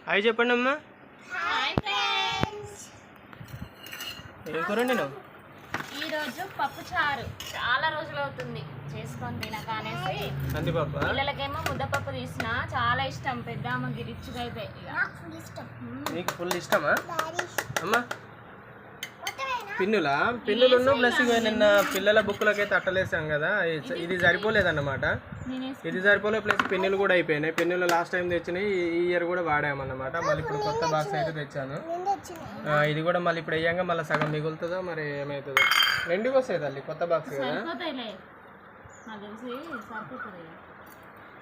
Hi చెప్పండి అమ్మా. Hi friends. ఏం కూరండి నువ్వు? ఈరోజు పప్పు చారు చాలా రోజులు అవుతుంది చేసుకొని తినకనేసి కందిపప్పు. పిల్లలకేమో ముద్దపప్పు తీసిన చాలా ఇష్టం. పెద్ద అమ్మకి రిచ్గా అయితే నీకు ఫుల్ ఇష్టమా అమ్మా? పిన్నులు ప్లస్ నిన్న పిల్లల బుక్కులకైతే అట్టలేసాం కదా, ఇది సరిపోలేదన్నమాట. ఇది సరిపోలే ప్లస్ పిన్నులు కూడా అయిపోయినాయి. పిన్నులు లాస్ట్ టైం తెచ్చినాయి, ఈ ఇయర్ కూడా వాడామన్నమాట. మళ్ళీ ఇప్పుడు కొత్త బాక్స్ అయితే తెచ్చాను. ఇది కూడా మళ్ళీ ఇప్పుడు అయ్యాక మళ్ళీ సగం మిగులుతుందో మరి ఏమవుతుందో. రెండుకి వస్తాయి తల్లి కొత్త బాక్స్ కదా.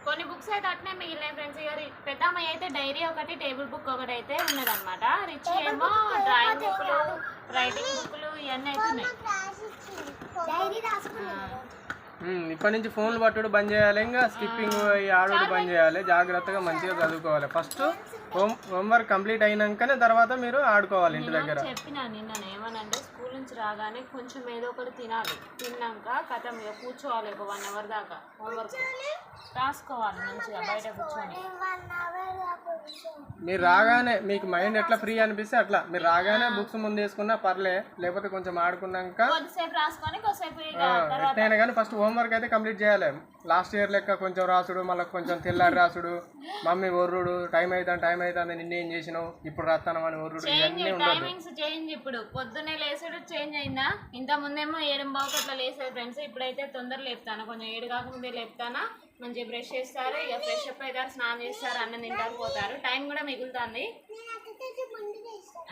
కొన్ని బుక్స్ అయితే అట్నే మిగిలినాయి ఫ్రెండ్స్. పెద్ద అమ్మాయి అయితే డైరీ ఒకటి, టేబుల్ బుక్ ఒకటి అయితే ఉన్నదన్నమాట. రిచ్ ఏమో డ్రాయింగ్ బుక్లు, రైటింగ్ బుక్లు ఇవన్నీ అయితే ఉన్నాయి. ఇప్పటి నుంచి ఫోన్లు పట్టుడు బంద్ చేయాలి, ఇంకా స్కిప్పింగ్ ఆడుడు బంద్ చేయాలి. జాగ్రత్తగా మంచిగా చదువుకోవాలి. ఫస్ట్ హోంవర్క్ కంప్లీట్ అయినాకనే తర్వాత మీరు ఆడుకోవాలి ఇంటి దగ్గర. చెప్పినా నిన్న ఏమనంటే స్కూల్ నుంచి రాగానే కొంచెం ఏదో ఒకటి తినాలి, తిన్నాక కథ మీద కూర్చోవాలి ఒక 1 అవర్ దాకా. హోంవర్క్ రాసుకోవాలి మంచిగా బయట కూర్చొని. మీరు రాగానే మీకు మైండ్ ఎట్లా ఫ్రీ అనిపిస్తే అట్లా మీరు రాగానే బుక్స్ ముందు వేసుకున్నా పర్లే, లేకపోతే కొంచెం ఆడుకున్నాక కొద్దిసేపు రాసుకొని కొద్దిసేపు ఎట్లయినా కానీ ఫస్ట్ హోంవర్క్ అయితే కంప్లీట్ చేయాలి. లాస్ట్ ఇయర్ లెక్క కొంచెం రాసుడు, మళ్ళీ కొంచెం తెల్లారి రాసుడు, మమ్మీ ఒర్రుడు, టైం అవుతుంది నిన్నేం చేసినావు ఇప్పుడు రాస్తాను అని ఒర్రుడు, ఇవన్నీ టైమింగ్స్ చేంజ్. ఇప్పుడు పొద్దున్నే లేసాడు చేంజ్ అయిందా? ఇంత ముందేమో 7:15 అట్లా లేసాడు ఫ్రెండ్స్. ఇప్పుడైతే తొందర లేపుతాను, కొంచెం 7 కాకముందే లేపుతానా. మంచిగా బ్రష్ చేస్తారు, ఇక ఫ్రెష్ అప్ అవుతారు, స్నానం చేస్తారు, అన్నం తింటారు, పోతారు. టైం కూడా మిగులుతుంది,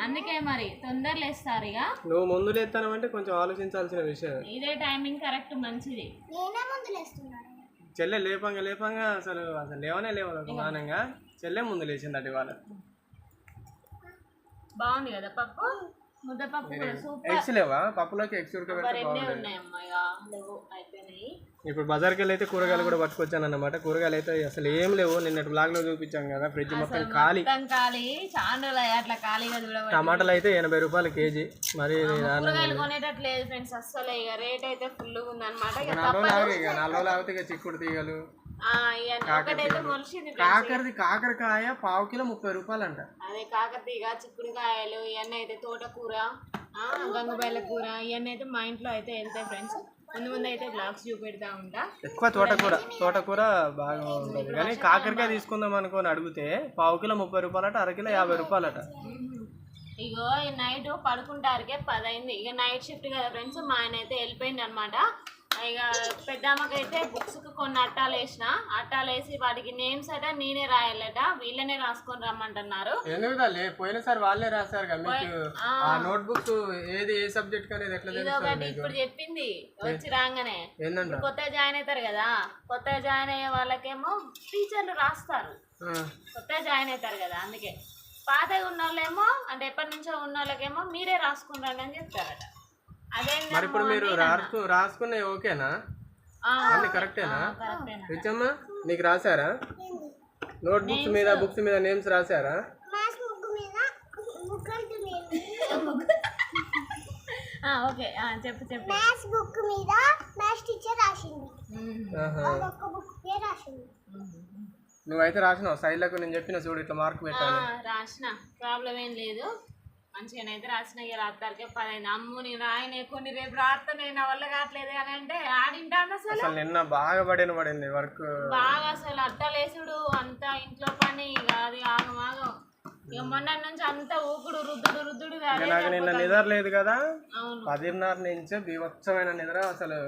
అందుకే మరి తొందర లేస్తారు. ఇక నువ్వు ముందు లేస్తాను అంటే కొంచెం ఆలోచించాల్సిన విషయం. ఇదే టైమింగ్ కరెక్ట్, మంచిది. చెల్లె లేపంగా అసలు లేవనే లేవాలి. ఒక మానంగా చెల్లె ముందు లేచిందట ఇవాళ. బాగుంది కదా పప్పు, ముద్దపప్పు కూడా సూపర్. ఎగ్స్ లేవా పప్పులోకి? ఎగ్స్ ఉడకబెడితే అయిపోయినాయి. ఇప్పుడు బజార్కి వెళ్ళి అయితే కూరగాయలు కూడా పట్టుకొచ్చాను అన్నమాట. కూరగాయలు అయితే అసలు ఏం లేవు. నిన్నటి బ్లాగ్ లో చూపించాం కదా, ఫ్రిడ్జ్ మొత్తం ఖాళీ. అట్లా ఖాళీగా చూడవచ్చు. టమాటాలు అయితే 80 రూపాయలు కేజీ. మరి కూరగాయలు కొనేటట్లేదు ఫ్రెండ్స్ అస్సలు. ఇక రేట్ అయితే ఫుల్ ఉంది అనమాట. 4 రోజులు ఆగితే ఇక చిక్కుడు తీగలు, కాకరకాయ పావు కిలో 30 రూపాయలు అంట. అదే కాకరతీగ, చిక్కుడుకాయలు ఇవన్నీ అయితే, తోటకూర, గంగబాయల కూర ఇవన్నీ అయితే మా ఇంట్లో అయితే వెళ్తాయి ఫ్రెండ్స్. ముందు అయితే బ్లాగ్స్ చూపెడతా ఉంటా. ఎక్కువ తోటకూర బాగా ఉంటుంది. కానీ కాకరకాయ తీసుకుందాం అనుకోని అడిగితే పావు కిలో 30 రూపాయలట, అరకిలో 50 రూపాయలట. ఇగో ఈ నైట్ పడుకుంటారికే 10 అయింది. ఇక నైట్ షిఫ్ట్ కదా ఫ్రెండ్స్, మా ఆయన అయితే వెళ్ళిపోయింది అనమాట. ఇక పెద్దమ్మకైతే బుక్స్ కు కొన్ని అట్టాలు వేసి వాటికి నేమ్స్ అట నేనే రాయాలట, వీళ్ళనే రాసుకొని రమ్మంటున్నారు. పోయినసారి వాళ్ళే రాశారు కదా మీకు నోట్ బుక్, ఏది ఏ సబ్జెక్ట్ అనేది ఎట్లా తెలుస్తుంది? ఇప్పుడు చెప్పింది వచ్చి రాగానే. కొత్తగా జాయిన్ అవుతారు కదా, కొత్తగా జాయిన్ అయ్యే వాళ్ళకేమో టీచర్లు రాస్తారు. కొత్తగా జాయిన్ అవుతారు కదా, అందుకే. పాతగా ఉన్న వాళ్ళేమో అంటే ఎప్పటి నుంచో ఉన్న వాళ్ళకేమో మీరే రాసుకుంటారు అని చెప్తారట. మరి ఇప్పుడు మీరు రాసుకున్నాయి ఓకేనా? అన్ని కరెక్టేనా? రిచమ్మా నీకు రాశారా? నోట్ బుక్స్ మీద నేమ్స్ రాశారా? ఓకే చెప్పు. నువ్వైతే రాసినావు సైడ్లకు, నేను చెప్పిన చూడు ఇట్లా మార్క్ పెట్టాను. రాసిన, ప్రాబ్లం ఏం లేదు, మంచిగానైతే రాసిన. ఇక రాత్రికి 10 అయింది. అమ్ము నేను రాయనే కొన్ని, రేపు రాత్రి నా వల్ల కావట్లేదు అని అంటే ఆడింటాను. అసలు నిన్న బాగా పడింది వర్క్ బాగా. అసలు అట్టలేసుడు అంతా ఇంట్లో పని, ఇక అది ఆగమాగం. ఇక మొన్న నుంచి అంతా ఊపుడు రుద్దుడు. నాకు నిన్న నిద్ర లేదు కదా, 10:30 నుంచే బీభత్సమైన నిద్ర. అసలు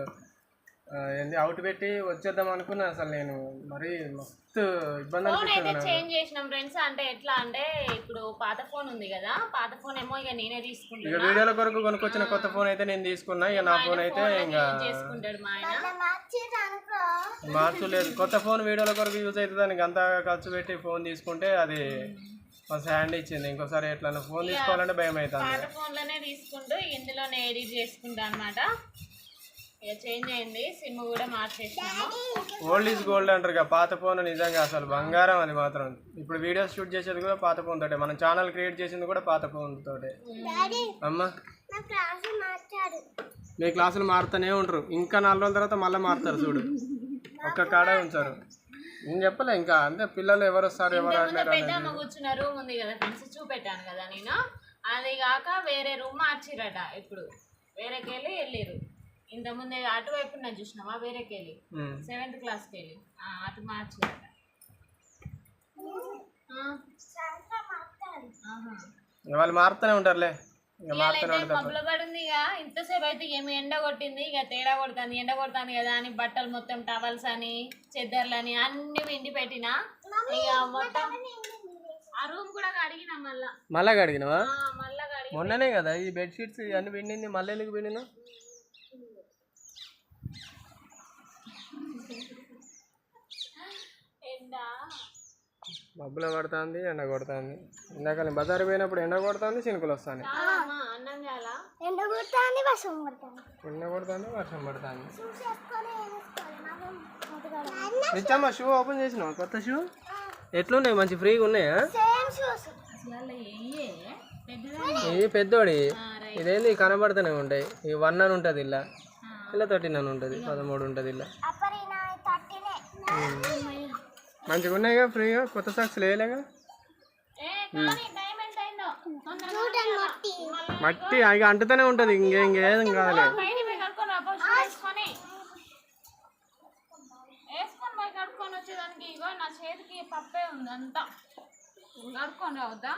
అవుట్ పెట్టి వచ్చేద్దాం అనుకున్నా. అసలు నేను మరి మస్తు ఇబ్బంది అనిపించింది. చేంజ్ చేసినాం ఫ్రెండ్స్. అంటే ఎట్లా అంటే ఇప్పుడు పాత ఫోన్ ఉంది కదా, పాత ఫోన్ ఏమో ఇక నేనే తీసుకుంటా. ఇక వీడియోల కొరకు కొనుక్కొచ్చిన కొత్త ఫోన్ అయితే నేను తీసుకున్నా. ఇక నా ఫోన్ అయితే ఇంకా చేసుకుంటాడు మా ఆయన. మార్చలేదు, కొత్త ఫోన్ వీడియోల కొరకు యూజ్ అవుతుంది. దానికి అంతా ఖర్చు పెట్టి ఫోన్ తీసుకుంటే అది హ్యాండ్ ఇచ్చింది. ఇంకోసారి ఎట్లా ఫోన్ తీసుకోవాలంటే భయం అవుతుంది. పాత ఫోన్ లోనే తీసుకుంటూ ఇందులోనే ఎడిట్ చేసుకుంటా అనమాట. ఇక చేంజ్ అయింది, సిమ్ కూడా మార్చేసినాము. ఓల్డ్ ఈజ్ గోల్డ్ అంటారు కదా, పాత ఫోన్ నిజంగా అసలు బంగారం. అది మాత్రం ఇప్పుడు వీడియోస్ షూట్ చేసేది కూడా పాత ఫోన్ తోటే, మనం ఛానల్ క్రియేట్ చేసింది కూడా పాత ఫోన్ తోటే. అమ్మా మీ క్లాసులు మారుతూనే ఉంటారు, ఇంకా 4 రోజుల తర్వాత మళ్ళీ మారుతారు చూడు, ఒక్క కాడే ఉంచారు. నేను చెప్పలే ఇంకా అంటే పిల్లలు ఎవరు వస్తారు ఎవరు ఇంతకుముందు పెద్దమ్మ కూర్చున్న రూమ్ ఉంది కదా ఫ్రెండ్స్, చూపెట్టాను కదా నేను. అది కాక వేరే రూమ్ మార్చిరట ఇప్పుడు, వేరేకెళ్ళి వెళ్ళిరు. ఇంతకుముందు అటువైపు నేను చూసినావా, వేరేకెళ్ళి 7th క్లాస్కి వెళ్ళి అటు మార్చిరట. వాళ్ళు మారుతూనే ఉంటారులే. మబ్బుల పడింది ఇక, ఇంతసేపు అయితే ఏమి ఎండ కొట్టింది, ఇక తేడా కొడుతుంది. ఎండ కొడుతుంది కదా అని బట్టలు మొత్తం టవల్స్ అని చెద్దర్లు అని అన్ని విండి పెట్టినా. ఇక మొత్తం ఆ రూమ్ కూడా కడిగినా మళ్ళా కడిగినావా? మళ్ళా కడిగి మొన్ననే కదా ఈ బెడ్షీట్స్ అన్ని పిండింది, మళ్ళీ ఎందుకు పిండినా? ఎండ మబ్బులో పడుతుంది, ఎండ కొడుతుంది. ఇందాక బజారు పోయినప్పుడు ఎండ కొడుతుంది, చినుకులు వస్తాయి. అన్నం చాలా ఎండ కొడుతుంది, వర్షం పడుతుంది. ఎండ కొడుతుంది, వర్షం పడుతుంది. నిచ్చమ్మ షూ ఓపెన్ చేసినావా? కొత్త షూ ఎట్లున్నాయి? మంచి ఫ్రీగా ఉన్నాయా? ఇవి పెద్దోడి, ఇదేంది కనబడుతూనే ఉంటాయి. ఇవి 1 అని ఉంటుంది, ఇలా 13 అని ఉంటుంది, 13 ఉంటుంది. ఇలా మంచిగా ఉన్నాయిగా ఫ్రీగా. కొత్త సాక్స్ లేలేగా. మట్టి ఇక అంటుతూనే ఉంటుంది, ఇంకేం కాదులే. కడుక్కొని వచ్చేదానికి ఇగో నా చేతికి పప్పే ఉంది, అంతా కడుక్కొని రావద్దా?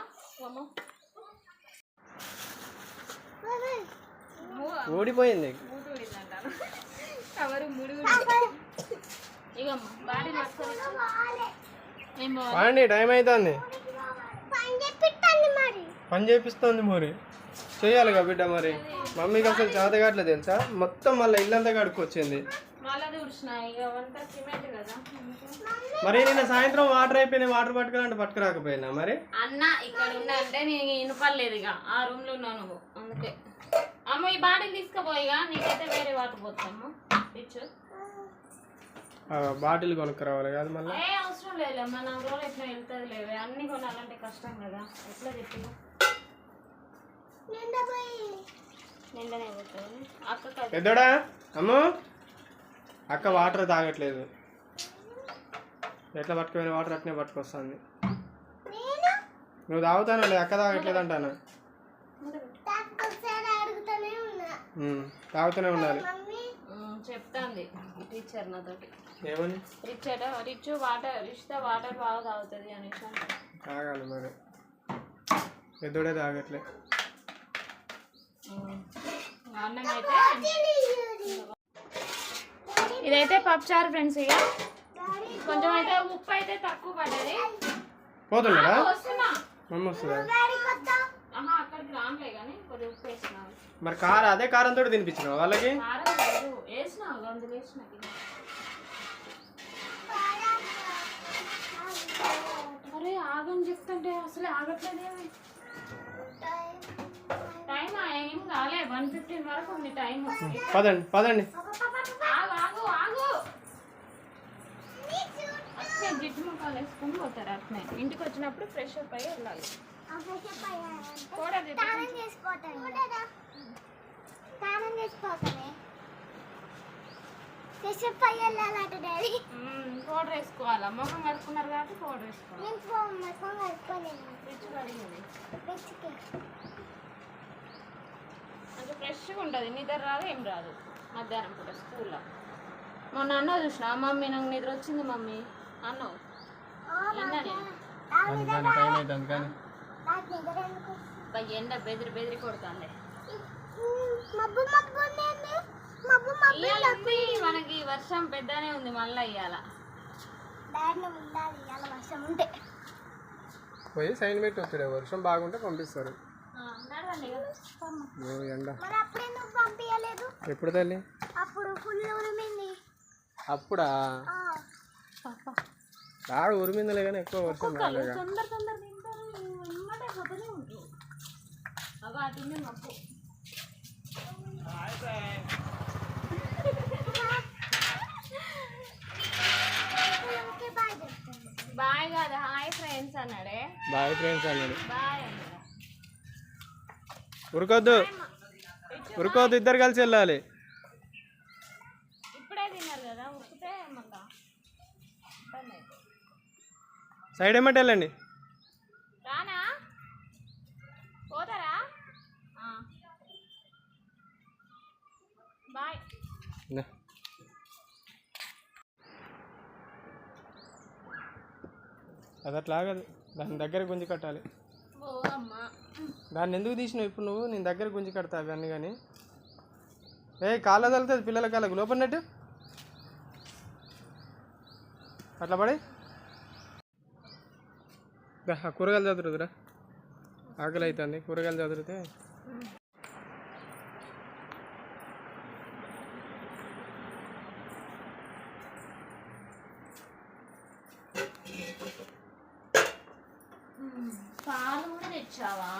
ఊడిపోయింది కవరు ముడి. ఇక బాడీ వాడండి, టైం అవుతుంది. పని చేపిస్తుంది మరి, చేయాలిగా బిడ్డ. మరి మమ్మీకి అసలు చేత కావట్లేదు తెలుసా, మొత్తం మళ్ళీ ఇల్లంతా కడుక్కొచ్చింది. మరి నిన్న సాయంత్రం వాటర్ అయిపోయినాయి, వాటర్ పట్టుకురంటే పట్టుకురాకపోయినా మరి అన్న ఇక్కడ ఉన్నా అంటే నేను ఇనుపలేదు. ఇక ఆ రూమ్ లో ఉన్నావు నువ్వు, అందుకే. అమ్మ ఈ బాటిల్ తీసుకుపోయిగా, నీకైతే వేరే వాటర్ పోతాము. బాటిల్ కొనుక్కరావాలి కాదు మళ్ళీ. ఏ అవసరం లేదు, మన రోజులు ఎట్లా వెళ్తుంది లేవే, అన్ని కొనాలంటే కష్టం కదా. ఎట్లా చెప్పి నిండనే పోతుంది అక్క. పెద్దోడా అమ్ము, అక్క వాటర్ తాగట్లేదు. ఎట్లా పట్టుకుపోయిన వాటర్ అట్నే పట్టుకొస్తుంది. నువ్వు తాగుతాను, అక్క తాగట్లేదు అంటాను. తాగుతూనే ఉండాలి. చెప్తాంది టీచర్ నాతోటి. ఏమని? రిచ్ వాటర్ బాగా తాగుతుంది అనేసి. తాగాలి మరి, పెద్దోడే తాగట్లే. అన్నం అయితే ఇదైతే పప్పుచారు ఫ్రెండ్స్. ఇక కొంచెం అయితే ఉప్పు అయితే తక్కువ పడ్డది. పోతుందా వస్తున్నా మమ్మీ? వస్తుందా? అక్కడికి రానులే కానీ కొద్దిగా ఉప్పు వేసినా. మరి అదే కారంతో తినిపించిన వాళ్ళకి. కారం లేదు, వేసినా అందులో వేసిన. అరే ఆగని చెప్తుంటే అసలు ఆగట్లేదేమి. టైం ఏం కాలే, 1:15 వరకు ఉంది టైం. పదండి. ఆగు అట్నే జిడ్డు ముఖాలు వేసుకొని పోతారు. అట్నే ఇంటికి వచ్చినప్పుడు ఫ్రెష్ అప్ అయ్యి వెళ్ళాలి. పౌడర్ వేసుకోవాలా? ముఖం కడుక్కున్నారు కాబట్టి పౌడర్ వేసుకోవాలి. రిచ్ కడిగింది కొంచెం ఫ్రెష్గా ఉంటుంది, నిద్ర రాదు ఏం రాదు మధ్యాహ్నం పూట స్కూల్లో. మొన్న అన్న చూసినా, మమ్మీ నాకు నిద్ర వచ్చింది మమ్మీ అన్నావు. ఎండ బెదిరి కొడుతుంది. మనకి వర్షం పెద్దనే ఉంది, మళ్ళీ ఇయ్యాల పోయి సైన్ పెట్టి వచ్చాడు. వర్షం బాగుంటే పంపిస్తారు. ఎండ ఎప్పుడు తల్లి? అప్పుడా? రాడు ఉరిమిందలే కానీ ఎక్కువ వర్షం రాలేగా. బాయ్ కాదు, హాయ్ ఫ్రెండ్స్ అన్నాడే. బాయ్ ఫ్రెండ్స్ అన్నాడు. బాయ్ అన్నాడు. ఉరుకోద్దు, ఇద్దరు కలిసి వెళ్ళాలి. ఇప్పుడే తిన్నారు కదా, ఉరికితే మళ్ళా సైడ్ ఏమంటే వెళ్ళండి. రానా పోతారా బాయ్. అది అట్లా ఆగదు, దాని దగ్గర గుంజి కట్టాలి. ఓ అమ్మా దాన్ని ఎందుకు తీసినావు ఇప్పుడు నువ్వు? నేను దగ్గర గుంజి కడతా అవన్నీ. కానీ కాళ్ళ తగులుతుంది పిల్లల కాళ్ళకు, లోపల నెట్టు అట్లా పడి. కూరగాయలు చదురుతురా, ఆకలి అవుతుంది. కూరగాయలు చదిరితే పాలు కూడా తెచ్చావా?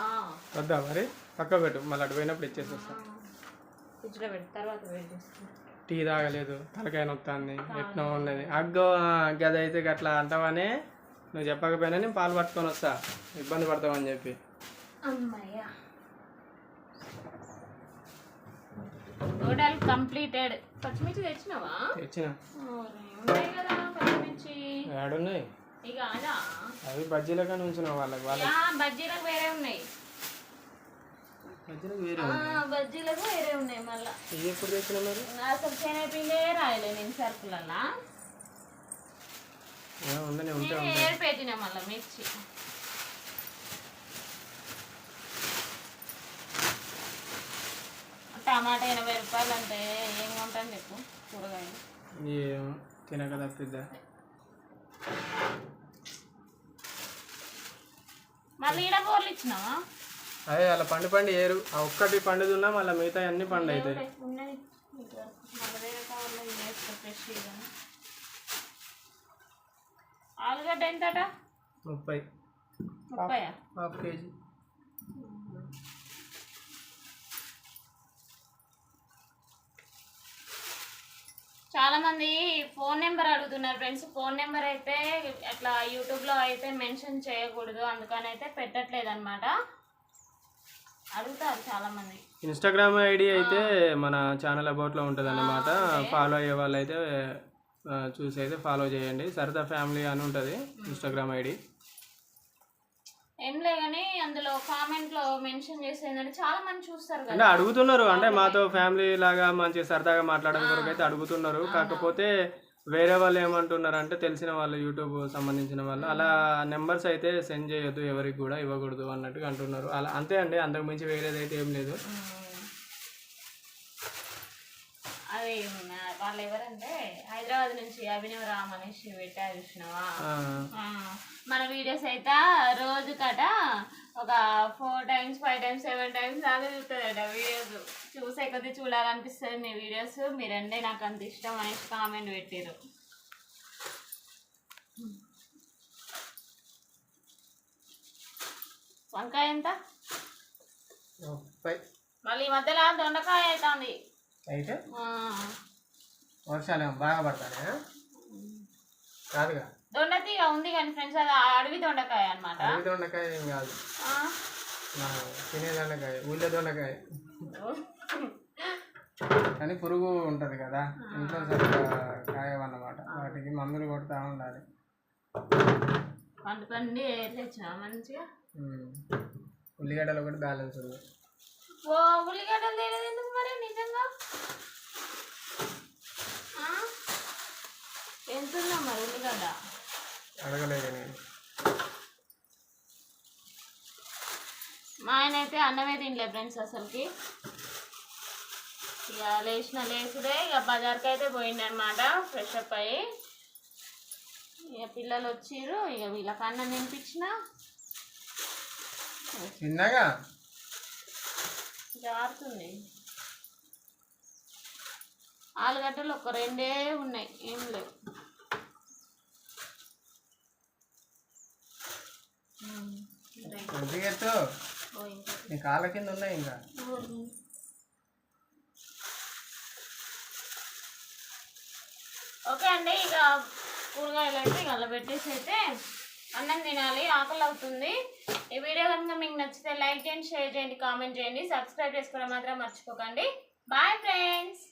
వద్దా మరి, పక్క పెట్టు, మళ్ళీ అటు పోయినప్పుడు ఇచ్చేసి వస్తా. ఫ్రిడ్జ్లో పెట్టి తర్వాత వెయిట్ చేస్తాను. టీ తాగలేదు, తలకాయ నొత్తాంది, ఎట్లా ఉన్నది. అగ్గో గది అయితే అట్లా అంటావని నువ్వు చెప్పకపోయినా నేను పాలు పట్టుకొని వస్తా, ఇబ్బంది పడతావని చెప్పి. అమ్మయ్య టోటల్ కంప్లీటెడ్. పచ్చిమిర్చి తెచ్చినావా? తెచ్చిన. ఉన్నాయి కదా పచ్చిమిర్చి. ఏడున్నాయి ఇక అదా అవి బజ్జీలుగా ఉంచినావు వాళ్ళకి. బజ్జీలకు వేరే ఉన్నాయి. బజ్జీలకు వేరే ఉన్నాయి మళ్ళీ. ఇది ఎప్పుడు తెచ్చినా మరి? అసలు శనగపిండే రాయలే నేను సరుకులల్లా. ఏడు పెట్టినా మళ్ళీ మిర్చి. టమాటా 80 రూపాయలు అంటే ఏం కొంటాను చెప్పు కూరగాయలు. తినక తప్పిద్దా? మళ్ళీ ఈడ కూరలు ఇచ్చినావా? అదే అలా పండు ఏరు, ఆ ఒక్కటి పండుతున్నా మళ్ళీ మిగతా అన్ని పండు అవుతాయి. ఆలుగడ్డ ఎంతట? 30. 30 హాఫ్ కేజీ. చాలా మంది ఫోన్ నెంబర్ అడుగుతున్నారు ఫ్రెండ్స్. ఫోన్ నెంబర్ అయితే అట్లా యూట్యూబ్లో అయితే మెన్షన్ చేయకూడదు, అందుకని అయితే పెట్టట్లేదు అనమాట. అడుగుతారు చాలా మంది. ఇన్స్టాగ్రామ్ ఐడి అయితే మన ఛానల్ అబౌట్లో ఉంటుంది అన్నమాట. ఫాలో అయ్యే వాళ్ళు అయితే చూసి అయితే ఫాలో చేయండి. సరదా ఫ్యామిలీ అని ఉంటుంది ఇన్స్టాగ్రామ్ ఐడి. ఏం లే కానీ అందులో కామెంట్లో మెన్షన్ చేసేదంటే చాలా మంది చూస్తారు అంటే కదా, అడుగుతున్నారు. అంటే మాతో ఫ్యామిలీ లాగా మంచి సరదాగా మాట్లాడడం కొరకు అయితే అడుగుతున్నారు. కాకపోతే వేరే వాళ్ళు ఏమంటున్నారు అంటే తెలిసిన వాళ్ళు యూట్యూబ్ సంబంధించిన వాళ్ళు అలా నెంబర్స్ అయితే సెండ్ చేయొద్దు, ఎవరికి కూడా ఇవ్వకూడదు అన్నట్టుగా అంటున్నారు. అలా అంతే అండి, అంతకు మించి వేరేది అయితే ఏం లేదు. అది వాళ్ళు ఎవరంటే హైదరాబాద్ నుంచి అభినవ్ రామ్ అనేసి పెట్టారు చూసినావా? మన వీడియోస్ అయితే రోజు కట ఒక 4 times 5 times 7 times దాకా చూస్తుందట వీడియోస్. చూసే కొద్ది చూడాలనిపిస్తుంది మీ వీడియోస్, మీరంటే నాకు అంత ఇష్టం అనేసి కామెంట్ పెట్టారు. వంకాయ ఎంత? మళ్ళీ ఈ మధ్యలో దొండకాయ అవుతుంది. అయితే వర్షాలు బాగా పడతానే కాదుగా. దొండతీగ ఉంది కానీ ఫ్రెండ్స్, అది అడవి దొండకాయ అనమాట. అడవి దొండకాయ ఏం కాదు, తినే దొండకాయ, ఊళ్ళో దొండకాయ. కానీ పురుగు ఉంటుంది కదా ఇంట్లో, సరిగ్గా కాయవన్నమాట. వాటికి మందులు కొడుతూ ఉండాలి. పండు తెచ్చినా మంచిగా. ఉల్లిగడ్డలు ఒకటి బ్యాలెన్స్ ఉంది. ఓ ఉల్లిగడ్డలు తెలియదు ఎందుకు మరి నిజంగా? ఎంత ఉందా మరి ఉల్లిగడ్డ? అడగలేదు నేను. మా ఆయన అయితే అన్నమే తినలేదు ఫ్రెండ్స్ అసలుకి. ఇక లేచుడే ఇక బజార్కి అయితే పోయింది అనమాట, ఫ్రెష్ అప్ అయ్యి. ఇక పిల్లలు వచ్చిర్రు, ఇక వీళ్ళకి అన్నం తినిపించిన. చిన్నగా జారుతుంది. ఆలుగడ్డలు ఒక 2 ఉన్నాయి, ఏం లేవు. నీ కాళ్ళ కింద ఉన్నాయి ఇంకా. ఓకే అండి, ఇక కూరగాయలు అయితే ఇక అలా పెట్టేసి అయితే అన్నం తినాలి, ఆకలి అవుతుంది. ఈ వీడియో కనుక మీకు నచ్చితే లైక్ చేయండి, షేర్ చేయండి, కామెంట్ చేయండి, సబ్స్క్రైబ్ చేసుకోవడం మాత్రం మర్చిపోకండి. Bye friends.